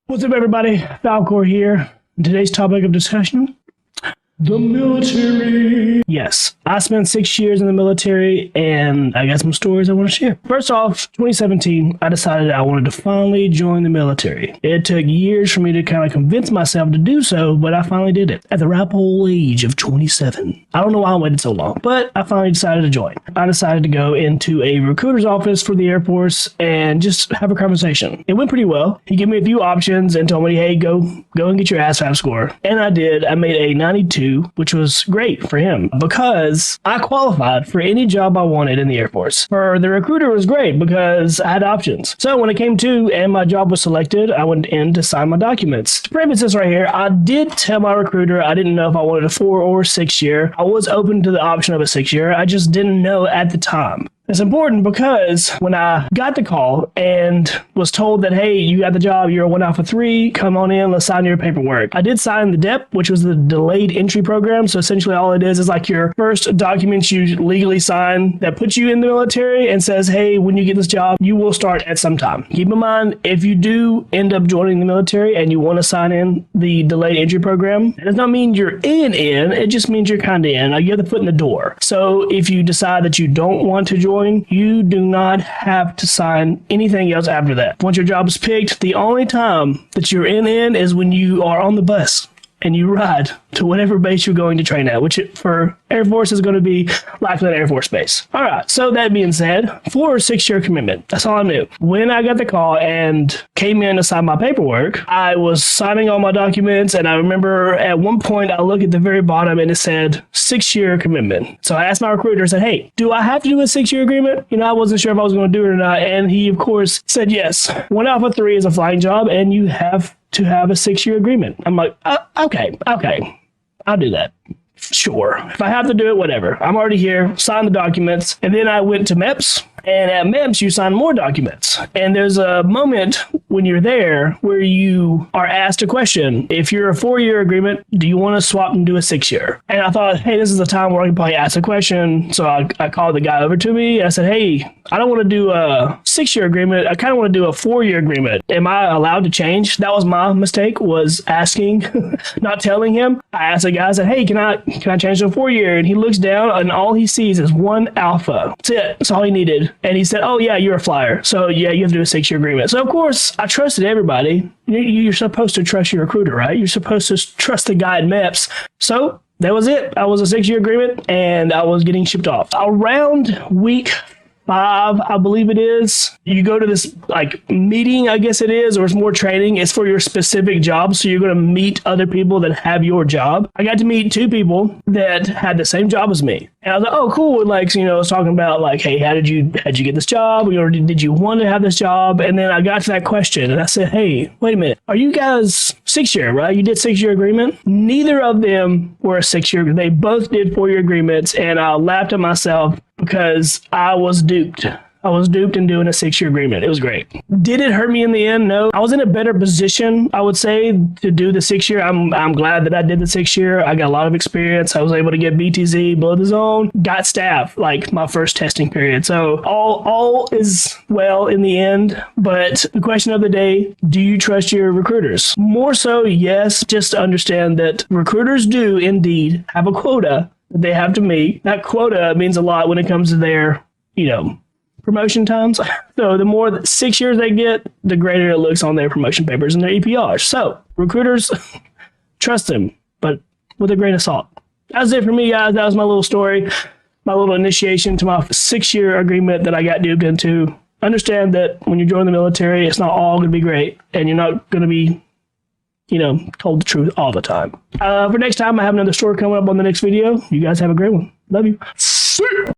What's up, everybody? Falcor here. Today's topic of discussion: the military. Yes, I spent 6 years in the military, and I got some stories I want to share. First off, 2017, I decided I wanted to finally join the military. It took years for me to kind of convince myself to do so, but I finally did it at the ripe old age of 27. I don't know why I waited so long, but I finally decided to join. I decided to go into a recruiter's office for the Air Force and just have a conversation. It went pretty well. He gave me a few options and told me, hey, go and get your ASVAB score. And I did. I made a 92, which was great for him because I qualified for any job I wanted in the Air Force. For the recruiter, it was great because I had options. So when it came to and my job was selected, I went in to sign my documents. To preface this right here, I did tell my recruiter I didn't know if I wanted a 4 or 6 year. I was open to the option of a 6 year. I just didn't know at the time. It's important because when I got the call and was told that, hey, you got the job, you're a 1 out of 3, come on in, let's sign your paperwork. I did sign the DEP, which was the delayed entry program. So essentially all it is like your first documents you legally sign that puts you in the military and says, hey, when you get this job, you will start at some time. Keep in mind, if you do end up joining the military and you want to sign in the delayed entry program, it does not mean you're in, it just means you're kind of in. You have the foot in the door. So if you decide that you don't want to join, you do not have to sign anything else after that. Once your job is picked, the only time that you're in is when you are on the bus and you ride to whatever base you're going to train at, which for Air Force is going to be Lackland Air Force Base. All right, so that being said, 4 or 6 year commitment. That's all I knew. When I got the call and came in to sign my paperwork, I was signing all my documents, and I remember at one point I looked at the very bottom and it said 6 year commitment. So I asked my recruiter, I said, hey, do I have to do a 6 year agreement? I wasn't sure if I was going to do it or not, and he, of course, said yes. 1 out of 3 is a flying job, and you have to have a 6 year agreement. I'm like, okay, I'll do that. Sure. If I have to do it, whatever. I'm already here, sign the documents. And then I went to MEPS. And at MEPS, you sign more documents. And there's a moment when you're there where you are asked a question. If you're a 4 year agreement, do you want to swap and do a 6 year? And I thought, hey, this is a time where I can probably ask a question. So I called the guy over to me. I said, hey, I don't want to do a 6 year agreement. I kind of want to do a 4 year agreement. Am I allowed to change? That was my mistake, was asking, not telling him. I asked the guy, I said, hey, can I change to a 4 year? And he looks down and all he sees is 1 alpha. That's it. That's all he needed. And he said, oh, yeah, you're a flyer. So, yeah, you have to do a 6 year agreement. So, of course, I trusted everybody. You're supposed to trust your recruiter, right? You're supposed to trust the guy at MEPS. So, that was it. I was a 6 year agreement, and I was getting shipped off. Around week 5, I believe it is, you go to this meeting, I guess it is, or it's more training. It's for your specific job. So you're going to meet other people that have your job. I got to meet 2 people that had the same job as me. And I was like, oh, cool. I was talking about hey, how'd you get this job? Or did you want to have this job? And then I got to that question and I said, hey, wait a minute. Are you guys 6 year, right? You did 6 year agreement? Neither of them were a 6 year. They both did 4 year agreements. And I laughed at myself because I was duped. I was duped in doing a 6 year agreement. It was great. Did it hurt me in the end? No. I was in a better position, I would say, to do the 6 year. I'm glad that I did the 6 year. I got a lot of experience. I was able to get BTZ, below the zone, got staff, my first testing period. So all is well in the end. But the question of the day, do you trust your recruiters? More so, yes. Just to understand that recruiters do indeed have a quota that they have to meet. That quota means a lot when it comes to their, promotion times. So the more 6 years they get, the greater it looks on their promotion papers and their EPRs. So recruiters, trust them, but with a grain of salt. That's it for me, guys. That was my little story, my little initiation to my 6 year agreement that I got duped into. Understand that when you join the military, it's not all going to be great, and you're not going to be told the truth all the time. For next time, I have another story coming up on the next video. You guys have a great one. Love you. See ya.